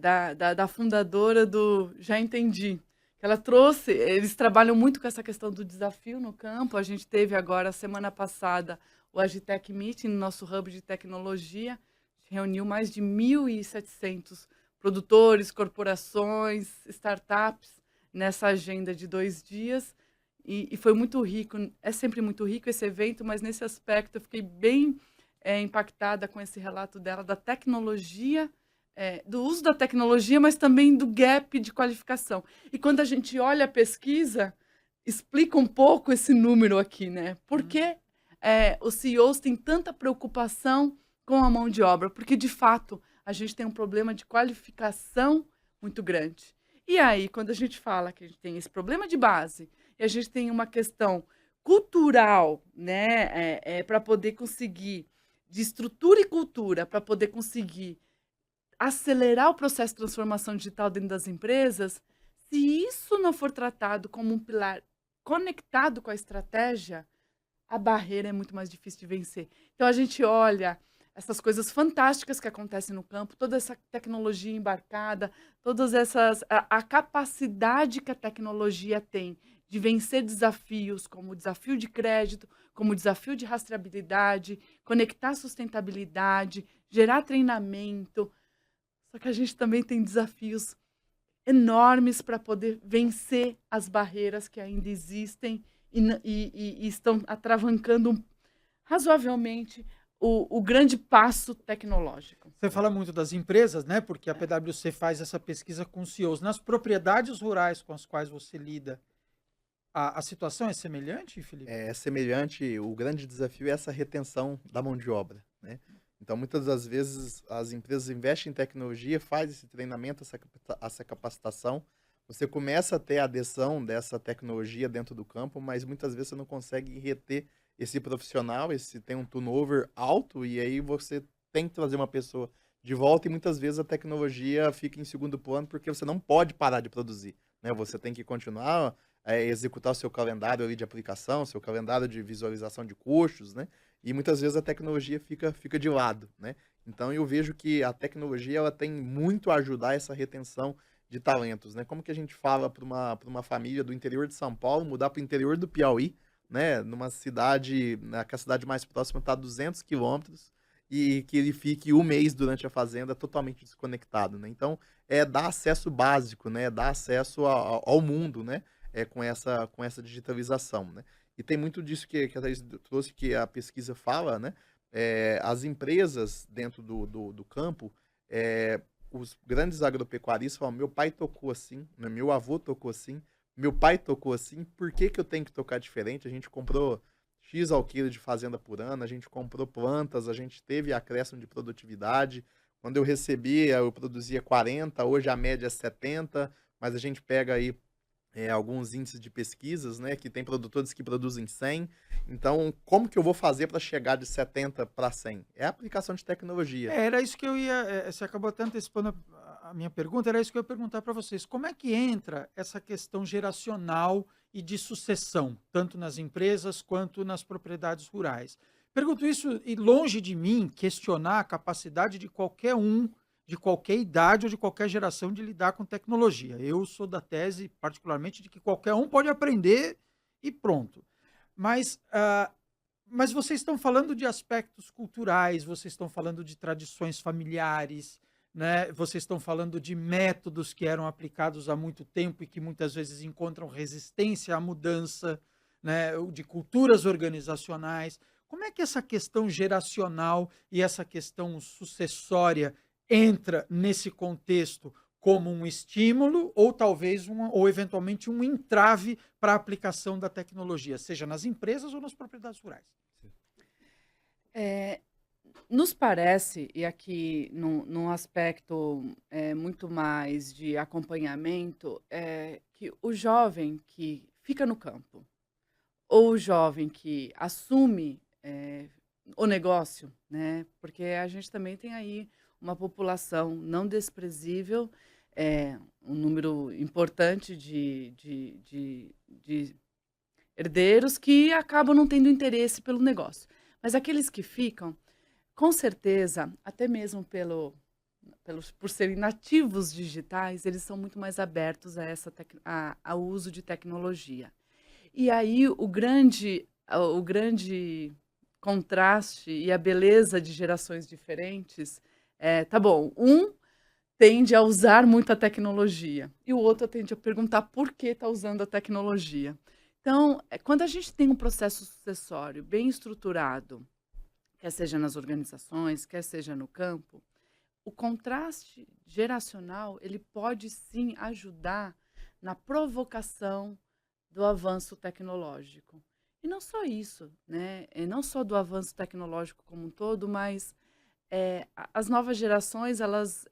da fundadora do Já Entendi. Ela trouxe, eles trabalham muito com essa questão do desafio no campo. A gente teve agora, semana passada, o Agitech Meeting, no nosso hub de tecnologia, reuniu mais de 1.700 produtores, corporações, startups, nessa agenda de 2 dias, e foi muito rico. É sempre muito rico esse evento, mas nesse aspecto eu fiquei bem impactada com esse relato dela da tecnologia, do uso da tecnologia, mas também do gap de qualificação. E quando a gente olha a pesquisa, explica um pouco esse número aqui, né? Por que os CEOs têm tanta preocupação com a mão de obra? Porque, de fato, a gente tem um problema de qualificação muito grande. E aí, quando a gente fala que a gente tem esse problema de base e a gente tem uma questão cultural, né, para poder conseguir, de estrutura e cultura, para poder conseguir acelerar o processo de transformação digital dentro das empresas, se isso não for tratado como um pilar conectado com a estratégia, a barreira é muito mais difícil de vencer. Então, a gente olha essas coisas fantásticas que acontecem no campo, toda essa tecnologia embarcada, todas essas a capacidade que a tecnologia tem de vencer desafios, como o desafio de crédito, como o desafio de rastreabilidade, conectar sustentabilidade, gerar treinamento. Só que a gente também tem desafios enormes para poder vencer as barreiras que ainda existem e estão atravancando razoavelmente o grande passo tecnológico. Você fala muito das empresas, né? Porque a PwC faz essa pesquisa com CEOs. Nas propriedades rurais com as quais você lida, a situação é semelhante, Felipe? É semelhante, o grande desafio é essa retenção da mão de obra, né? Então, muitas das vezes, as empresas investem em tecnologia, faz esse treinamento, essa capacitação. Você começa a ter a adesão dessa tecnologia dentro do campo, mas muitas vezes você não consegue reter esse profissional, tem um turnover alto, e aí você tem que trazer uma pessoa de volta, e muitas vezes a tecnologia fica em segundo plano, porque você não pode parar de produzir, né? Você tem que continuar a executar o seu calendário ali de aplicação, seu calendário de visualização de custos, né? E muitas vezes a tecnologia fica de lado, né? Então eu vejo que a tecnologia ela tem muito a ajudar essa retenção de talentos, né? Como que a gente fala para uma família do interior de São Paulo mudar para o interior do Piauí, né? Numa cidade, que a cidade mais próxima está a 200 quilômetros, e que ele fique um mês durante a fazenda totalmente desconectado, né? Então, dar acesso básico, né? Dar acesso ao mundo, né? Com essa digitalização, né? E tem muito disso que a Thaís trouxe, que a pesquisa fala, né? As empresas dentro do campo, os grandes agropecuaristas falam, meu pai tocou assim, né? Meu avô tocou assim, meu pai tocou assim, por que eu tenho que tocar diferente? A gente comprou X ao quilo de fazenda por ano, a gente comprou plantas, a gente teve acréscimo de produtividade. Quando eu recebia, eu produzia 40, hoje a média é 70, mas a gente pega aí alguns índices de pesquisas, né, que tem produtores que produzem 100. Então, como que eu vou fazer para chegar de 70 para 100? É a aplicação de tecnologia. Era isso que eu ia. Você acabou até antecipando a minha pergunta, era isso que eu ia perguntar para vocês. Como é que entra essa questão geracional e de sucessão, tanto nas empresas quanto nas propriedades rurais? Pergunto isso e longe de mim questionar a capacidade de qualquer um, de qualquer idade ou de qualquer geração de lidar com tecnologia. Eu sou da tese, particularmente, de que qualquer um pode aprender e pronto. Mas vocês estão falando de aspectos culturais, vocês estão falando de tradições familiares, né? Vocês estão falando de métodos que eram aplicados há muito tempo e que muitas vezes encontram resistência à mudança, né? De culturas organizacionais. Como é que essa questão geracional e essa questão sucessória entra nesse contexto como um estímulo ou talvez ou eventualmente um entrave para a aplicação da tecnologia, seja nas empresas ou nas propriedades rurais? Nos parece, e aqui num aspecto muito mais de acompanhamento, que o jovem que fica no campo, ou o jovem que assume o negócio, né? Porque a gente também tem aí uma população não desprezível, um número importante de herdeiros que acabam não tendo interesse pelo negócio. Mas aqueles que ficam, com certeza, até mesmo por serem nativos digitais, eles são muito mais abertos ao uso de tecnologia. E aí o grande contraste e a beleza de gerações diferentes tá bom, um tende a usar muito a tecnologia e o outro tende a perguntar por que está usando a tecnologia. Então, quando a gente tem um processo sucessório bem estruturado, quer seja nas organizações, quer seja no campo, o contraste geracional, ele pode sim ajudar na provocação do avanço tecnológico. E não só isso, né? E não só do avanço tecnológico como um todo, mas as novas gerações, elas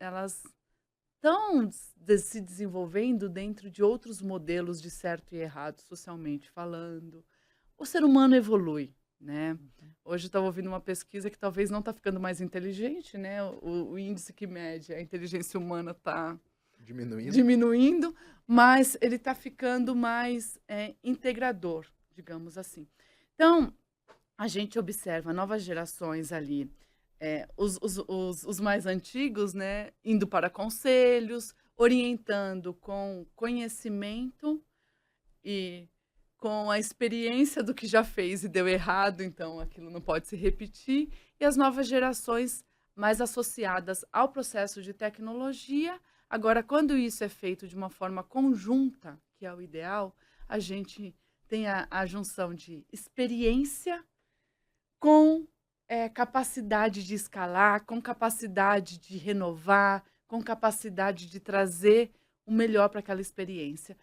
estão se desenvolvendo dentro de outros modelos de certo e errado, socialmente falando. O ser humano evolui, né? Hoje eu estava ouvindo uma pesquisa que talvez não está ficando mais inteligente, né? O índice que mede a inteligência humana está diminuindo, mas ele está ficando mais integrador, digamos assim. Então, a gente observa novas gerações ali, os mais antigos, né, indo para conselhos, orientando com conhecimento e com a experiência do que já fez e deu errado, então aquilo não pode se repetir, e as novas gerações mais associadas ao processo de tecnologia. Agora, quando isso é feito de uma forma conjunta, que é o ideal, a gente tem a junção de experiência com capacidade de escalar, com capacidade de renovar, com capacidade de trazer o melhor para aquela experiência.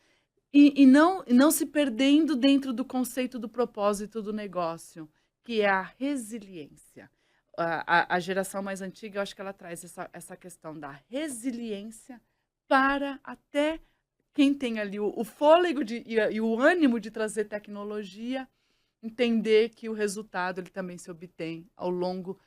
E não se perdendo dentro do conceito do propósito do negócio, que é a resiliência. A geração mais antiga, eu acho que ela traz essa questão da resiliência para até quem tem ali o fôlego e o ânimo de trazer tecnologia, entender que o resultado ele também se obtém ao longo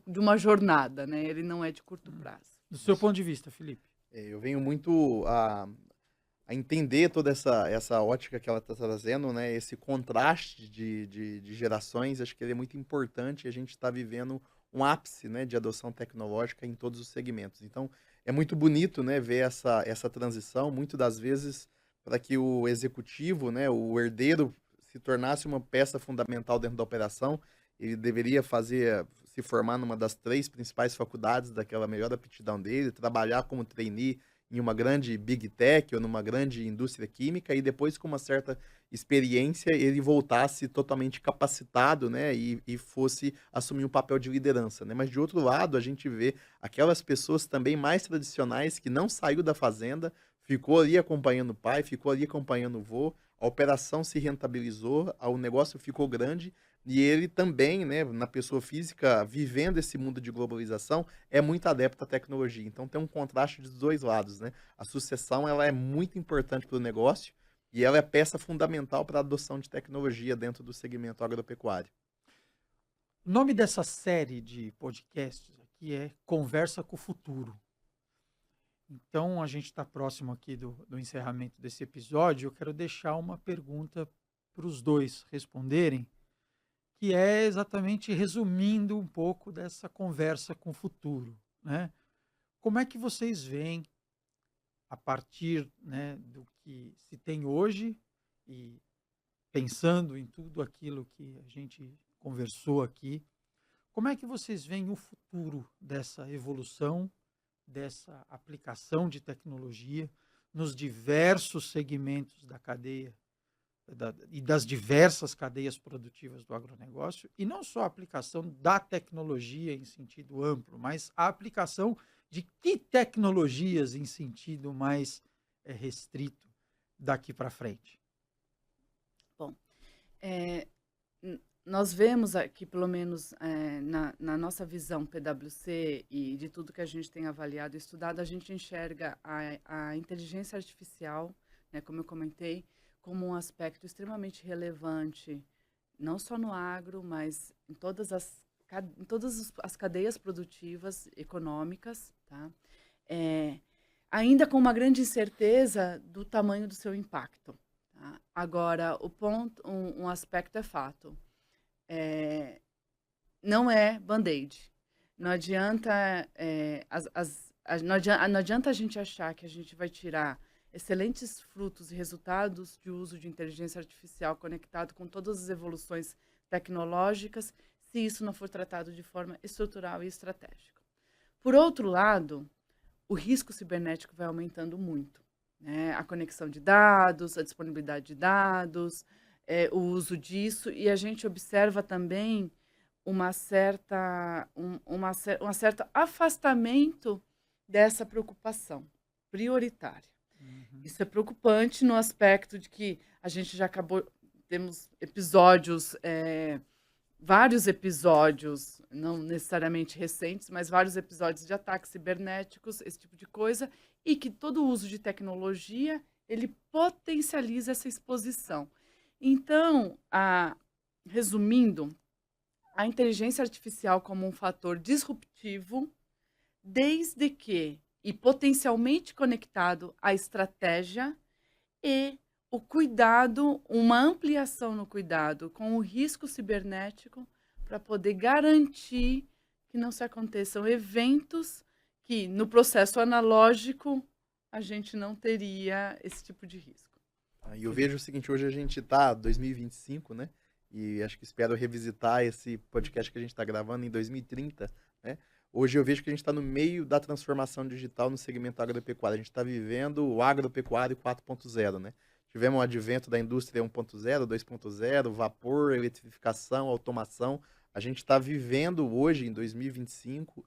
de uma jornada, né? Ele não é de curto prazo. Do seu ponto de vista, Felipe? Eu venho muito a entender toda essa ótica que ela está trazendo, né? Esse contraste de gerações, acho que ele é muito importante e a gente está vivendo um ápice, né, de adoção tecnológica em todos os segmentos. Então, é muito bonito, né, ver essa transição, muitas das vezes, para que o executivo, né, o herdeiro, se tornasse uma peça fundamental dentro da operação, ele deveria se formar numa das 3 principais faculdades daquela melhor aptidão dele, trabalhar como trainee em uma grande big tech ou numa grande indústria química e depois com uma certa experiência ele voltasse totalmente capacitado, né, e fosse assumir um papel de liderança, né? Mas de outro lado, a gente vê aquelas pessoas também mais tradicionais que não saiu da fazenda, ficou ali acompanhando o pai, ficou ali acompanhando o vô, a operação se rentabilizou, o negócio ficou grande e ele também, né, na pessoa física, vivendo esse mundo de globalização, é muito adepto à tecnologia. Então tem um contraste dos dois lados, né? A sucessão ela é muito importante para o negócio e ela é peça fundamental para a adoção de tecnologia dentro do segmento agropecuário. O nome dessa série de podcasts aqui é Conversa com o Futuro. Então, a gente está próximo aqui do encerramento desse episódio. Eu quero deixar uma pergunta para os dois responderem, que é exatamente resumindo um pouco dessa conversa com o futuro, né? Como é que vocês veem, a partir, né, do que se tem hoje e pensando em tudo aquilo que a gente conversou aqui, como é que vocês veem o futuro dessa evolução, dessa aplicação de tecnologia nos diversos segmentos da cadeia e das diversas cadeias produtivas do agronegócio, e não só a aplicação da tecnologia em sentido amplo, mas a aplicação de que tecnologias em sentido mais restrito daqui para frente? Bom, nós vemos aqui, pelo menos na nossa visão PwC e de tudo que a gente tem avaliado e estudado, a gente enxerga a inteligência artificial, né, como eu comentei, como um aspecto extremamente relevante, não só no agro, mas em todas as cadeias produtivas econômicas, tá? Ainda com uma grande incerteza do tamanho do seu impacto. Tá? Agora, um aspecto é fato. Não é band-aid. Não adianta, não adianta a gente achar que a gente vai tirar excelentes frutos e resultados de uso de inteligência artificial conectado com todas as evoluções tecnológicas, se isso não for tratado de forma estrutural e estratégica. Por outro lado, o risco cibernético vai aumentando muito, né? A conexão de dados, a disponibilidade de dados, o uso disso, e a gente observa também um certo afastamento dessa preocupação prioritária. Uhum. Isso é preocupante no aspecto de que a gente já temos episódios, vários episódios, não necessariamente recentes, mas vários episódios de ataques cibernéticos, esse tipo de coisa, e que todo o uso de tecnologia, ele potencializa essa exposição. Então, resumindo, a inteligência artificial como um fator disruptivo, desde que, e potencialmente conectado à estratégia e o cuidado, uma ampliação no cuidado com o risco cibernético para poder garantir que não se aconteçam eventos que, no processo analógico, a gente não teria esse tipo de risco. E eu vejo o seguinte, hoje a gente está 2025, né? E acho que espero revisitar esse podcast que a gente está gravando em 2030, né? Hoje eu vejo que a gente está no meio da transformação digital no segmento agropecuário. A gente está vivendo o agropecuário 4.0, né? Tivemos o advento da indústria 1.0, 2.0, vapor, eletrificação, automação. A gente está vivendo hoje, em 2025,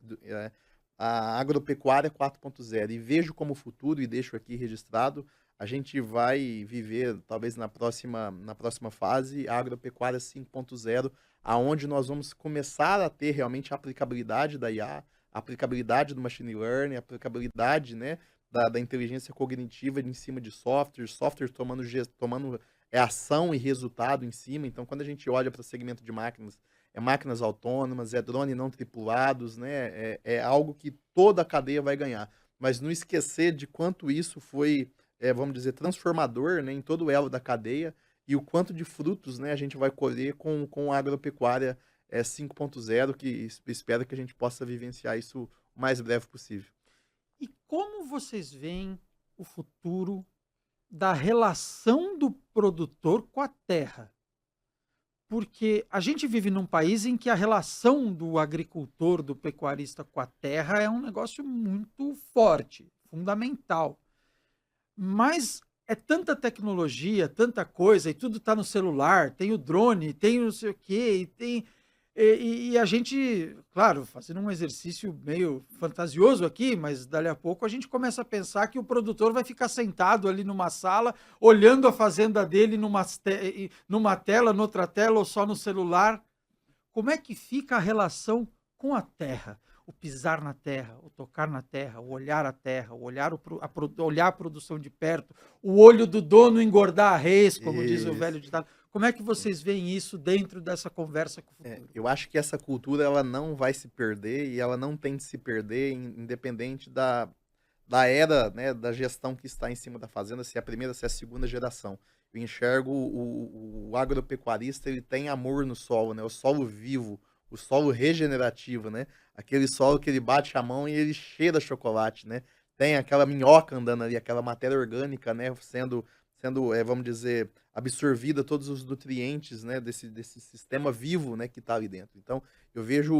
a agropecuária 4.0. E vejo como futuro, e deixo aqui registrado, a gente vai viver, talvez na próxima fase, a agropecuária 5.0, aonde nós vamos começar a ter realmente a aplicabilidade da IA, a aplicabilidade do machine learning, a aplicabilidade, né, da inteligência cognitiva em cima de software tomando ação e resultado em cima. Então, quando a gente olha para o segmento de máquinas, é máquinas autônomas, é drone não tripulados, né, é algo que toda a cadeia vai ganhar. Mas não esquecer de quanto isso foi, vamos dizer, transformador, né, em todo o elo da cadeia, e o quanto de frutos, né, a gente vai colher com a agropecuária 5.0, que espero que a gente possa vivenciar isso o mais breve possível. E como vocês veem o futuro da relação do produtor com a terra? Porque a gente vive num país em que a relação do agricultor, do pecuarista com a terra é um negócio muito forte, fundamental. Mas é tanta tecnologia, tanta coisa, e tudo está no celular, tem o drone, tem não sei o quê, e a gente, claro, fazendo um exercício meio fantasioso aqui, mas dali a pouco a gente começa a pensar que o produtor vai ficar sentado ali numa sala, olhando a fazenda dele numa tela, noutra tela ou só no celular. Como é que fica a relação com a terra? O pisar na terra, o tocar na terra, o olhar a terra, o olhar, olhar a produção de perto, o olho do dono engordar a res, como diz o velho Isso. ditado. Como é que vocês veem isso dentro dessa conversa com o futuro? Eu acho que essa cultura ela não vai se perder e ela não tem de se perder independente da era, né, da gestão que está em cima da fazenda, se é a primeira, se é a segunda geração. Eu enxergo o agropecuarista, ele tem amor no solo, né, o solo vivo, o solo regenerativo, né, aquele solo que ele bate a mão e ele cheira chocolate, né, tem aquela minhoca andando ali, aquela matéria orgânica, né, sendo vamos dizer, absorvida todos os nutrientes, né, desse sistema vivo, né, que está ali dentro. Então, eu vejo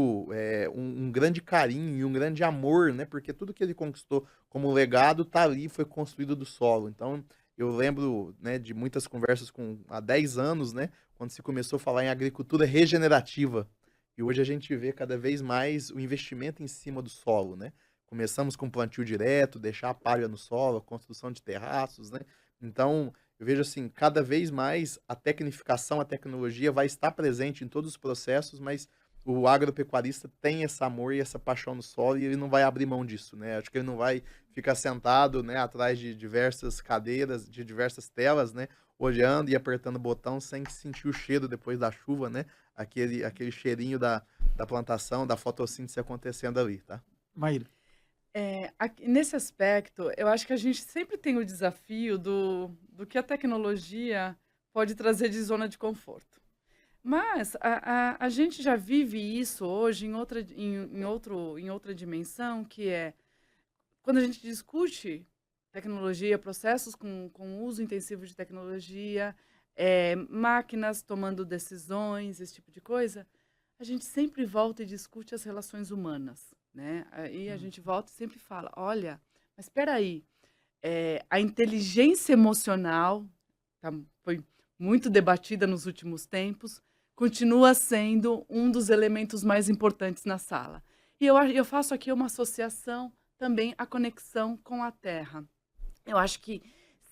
um grande carinho e um grande amor, né, porque tudo que ele conquistou como legado está ali, foi construído do solo. Então, eu lembro, né, de muitas conversas há 10 anos, né, quando se começou a falar em agricultura regenerativa. E hoje a gente vê cada vez mais o investimento em cima do solo, né. Começamos com plantio direto, deixar a palha no solo, a construção de terraços, né. Então, eu vejo assim, cada vez mais a tecnificação, a tecnologia vai estar presente em todos os processos, mas o agropecuarista tem esse amor e essa paixão no solo e ele não vai abrir mão disso, né? Acho que ele não vai ficar sentado, né, atrás de diversas cadeiras, de diversas telas, né, olhando e apertando o botão sem sentir o cheiro depois da chuva, né? Aquele cheirinho da plantação, da fotossíntese acontecendo ali, tá? Maíra. Nesse aspecto, eu acho que a gente sempre tem o desafio do que a tecnologia pode trazer de zona de conforto. Mas a gente já vive isso hoje em outra dimensão, que é quando a gente discute tecnologia, processos com uso intensivo de tecnologia, máquinas tomando decisões, esse tipo de coisa, a gente sempre volta e discute as relações humanas, né? Aí a gente volta e sempre fala, olha, mas espera aí, a inteligência emocional foi muito debatida nos últimos tempos. continua sendo um dos elementos mais importantes na sala. E eu faço aqui uma associação também à conexão com a terra. Eu acho que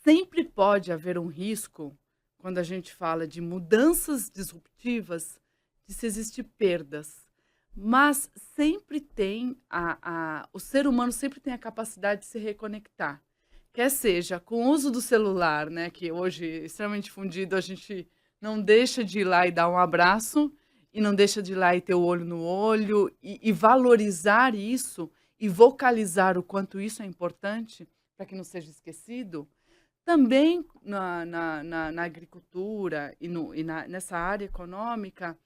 sempre pode haver um risco, quando a gente fala de mudanças disruptivas, de se existir perdas. Mas sempre tem, o ser humano sempre tem a capacidade de se reconectar. Quer seja com o uso do celular, né, que hoje é extremamente difundido, a gente não deixa de ir lá e dar um abraço, e não deixa de ir lá e ter o olho no olho, e valorizar isso, e vocalizar o quanto isso é importante, para que não seja esquecido. Também na agricultura nessa área econômica,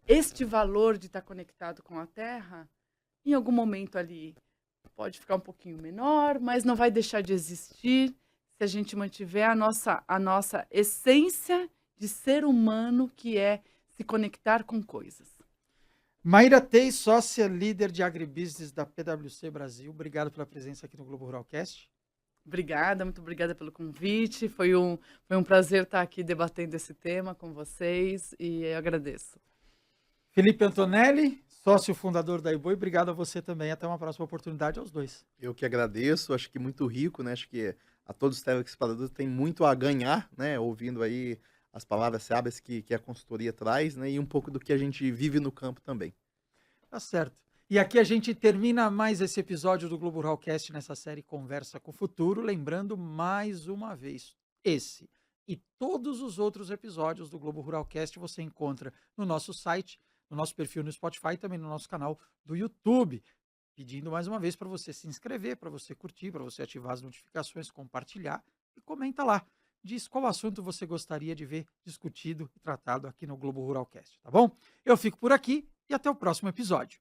este valor de estar conectado com a terra, em algum momento ali, pode ficar um pouquinho menor, mas não vai deixar de existir se a gente mantiver a nossa essência de ser humano, que é se conectar com coisas. Maíra Teis, sócia líder de agribusiness da PwC Brasil. Obrigado pela presença aqui no Globo Ruralcast. Obrigada, muito obrigada pelo convite. Foi um prazer estar aqui debatendo esse tema com vocês e eu agradeço. Felipe Antonelli, sócio fundador da Eboi, obrigado a você também. Até uma próxima oportunidade aos dois. Eu que agradeço, acho que muito rico, né? Acho que a todos os telespectadores tem muito a ganhar, né? Ouvindo aí as palavras sábias que a consultoria traz, né? E um pouco do que a gente vive no campo também. Tá certo. E aqui a gente termina mais esse episódio do Globo Ruralcast nessa série Conversa com o Futuro. Lembrando mais uma vez, esse e todos os outros episódios do Globo Ruralcast você encontra no nosso site, no nosso perfil no Spotify e também no nosso canal do YouTube. Pedindo mais uma vez para você se inscrever, para você curtir, para você ativar as notificações, compartilhar e comenta lá. Diz qual assunto você gostaria de ver discutido e tratado aqui no Globo Ruralcast, tá bom? Eu fico por aqui e até o próximo episódio.